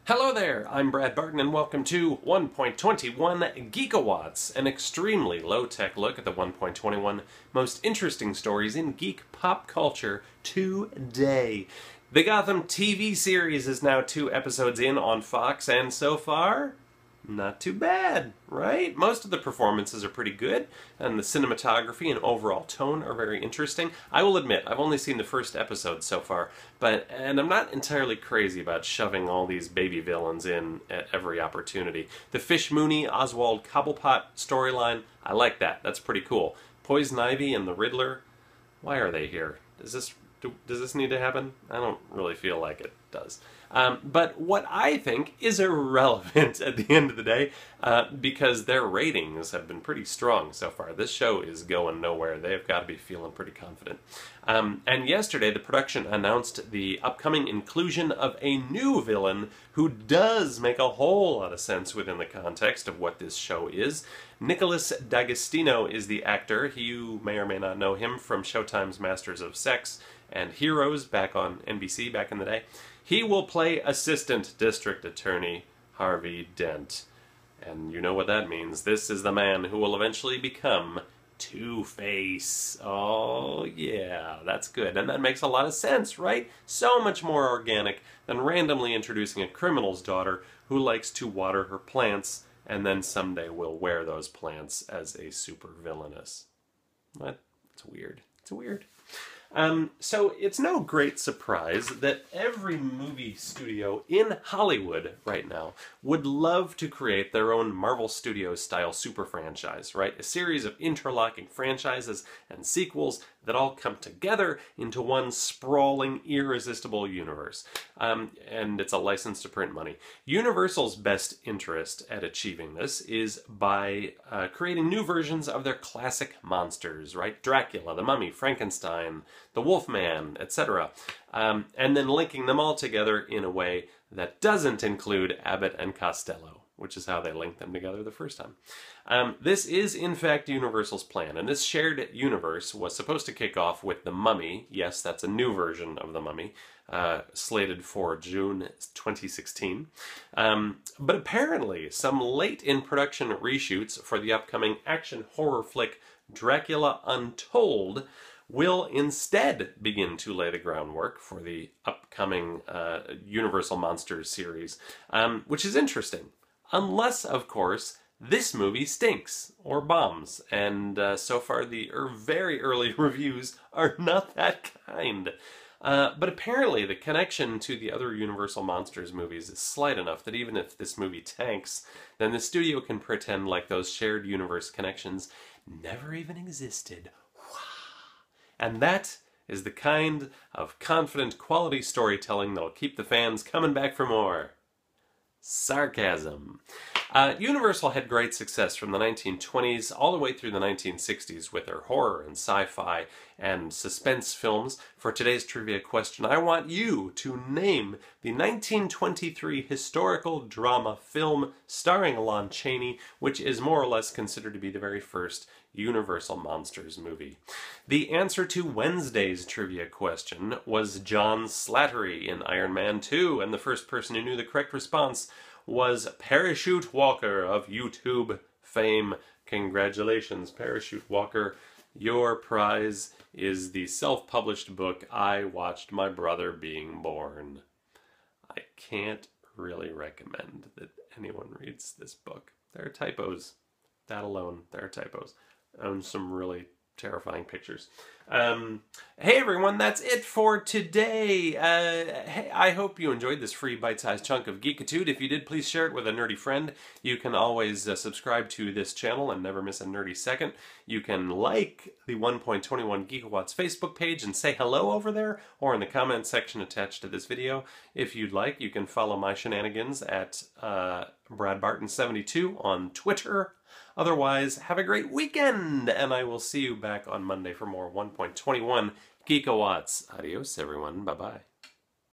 Hello there, I'm Brad Barton and welcome to 1.21 Geekawatts, an extremely low-tech look at the 1.21 most interesting stories in geek pop culture today. The Gotham TV series is now 2 episodes in on Fox, and so far, not too bad, right? Most of the performances are pretty good, and the cinematography and overall tone are very interesting. I will admit, I've only seen the first episode so far, and I'm not entirely crazy about shoving all these baby villains in at every opportunity. The Fish Mooney, Oswald Cobblepot storyline, I like that. That's pretty cool. Poison Ivy and the Riddler, why are they here? Does this need to happen? I don't really feel like it does. But what I think is irrelevant at the end of the day, because their ratings have been pretty strong so far. This show is going nowhere. They've got to be feeling pretty confident. And yesterday, the production announced the upcoming inclusion of a new villain who does make a whole lot of sense within the context of what this show is. Nicholas D'Agostino is the actor. You may or may not know him from Showtime's Masters of Sex and Heroes back on NBC back in the day. He will play Assistant District Attorney Harvey Dent. And you know what that means. This is the man who will eventually become Two-Face. Oh yeah, that's good. And that makes a lot of sense, right? So much more organic than randomly introducing a criminal's daughter who likes to water her plants and then someday will wear those plants as a supervillainess. What? It's weird. It's weird. So it's no great surprise that every movie studio in Hollywood right now would love to create their own Marvel Studios style super franchise, right? A series of interlocking franchises and sequels that all come together into one sprawling, irresistible universe. And it's a license to print money. Universal's best interest at achieving this is by creating new versions of their classic monsters, right? Dracula, the Mummy, Frankenstein, the Wolfman, etc. And then linking them all together in a way that doesn't include Abbott and Costello, which is how they linked them together the first time. This is, in fact, Universal's plan, and this shared universe was supposed to kick off with The Mummy. Yes, that's a new version of The Mummy, slated for June 2016. But apparently, some late-in-production reshoots for the upcoming action horror flick Dracula Untold will instead begin to lay the groundwork for the upcoming Universal Monsters series, which is interesting. Unless, of course, this movie stinks or bombs, and so far the very early reviews are not that kind. But apparently the connection to the other Universal Monsters movies is slight enough that even if this movie tanks, then the studio can pretend like those shared universe connections never even existed. And that is the kind of confident quality storytelling that'll keep the fans coming back for more. Sarcasm. Universal had great success from the 1920s all the way through the 1960s with their horror and sci-fi and suspense films. For today's trivia question, I want you to name the 1923 historical drama film starring Lon Chaney, which is more or less considered to be the very first Universal Monsters movie. The answer to Wednesday's trivia question was John Slattery in Iron Man 2, and the first person who knew the correct response was Parachute Walker of YouTube fame. Congratulations, Parachute Walker. Your prize is the self-published book, I Watched My Brother Being Born. I can't really recommend that anyone reads this book. There are typos. That alone, there are typos. And some really terrifying pictures. Hey everyone, that's it for today. Hey, I hope you enjoyed this free bite-sized chunk of Geekitude. If you did, please share it with a nerdy friend. You can always subscribe to this channel and never miss a nerdy second. You can like the 1.21 Geekawatts Facebook page and say hello over there, or in the comment section attached to this video. If you'd like, you can follow my shenanigans at BradBarton72 on Twitter. Otherwise, have a great weekend, and I will see you back on Monday for more 1.21 Geekawatts. Adios, everyone. Bye-bye.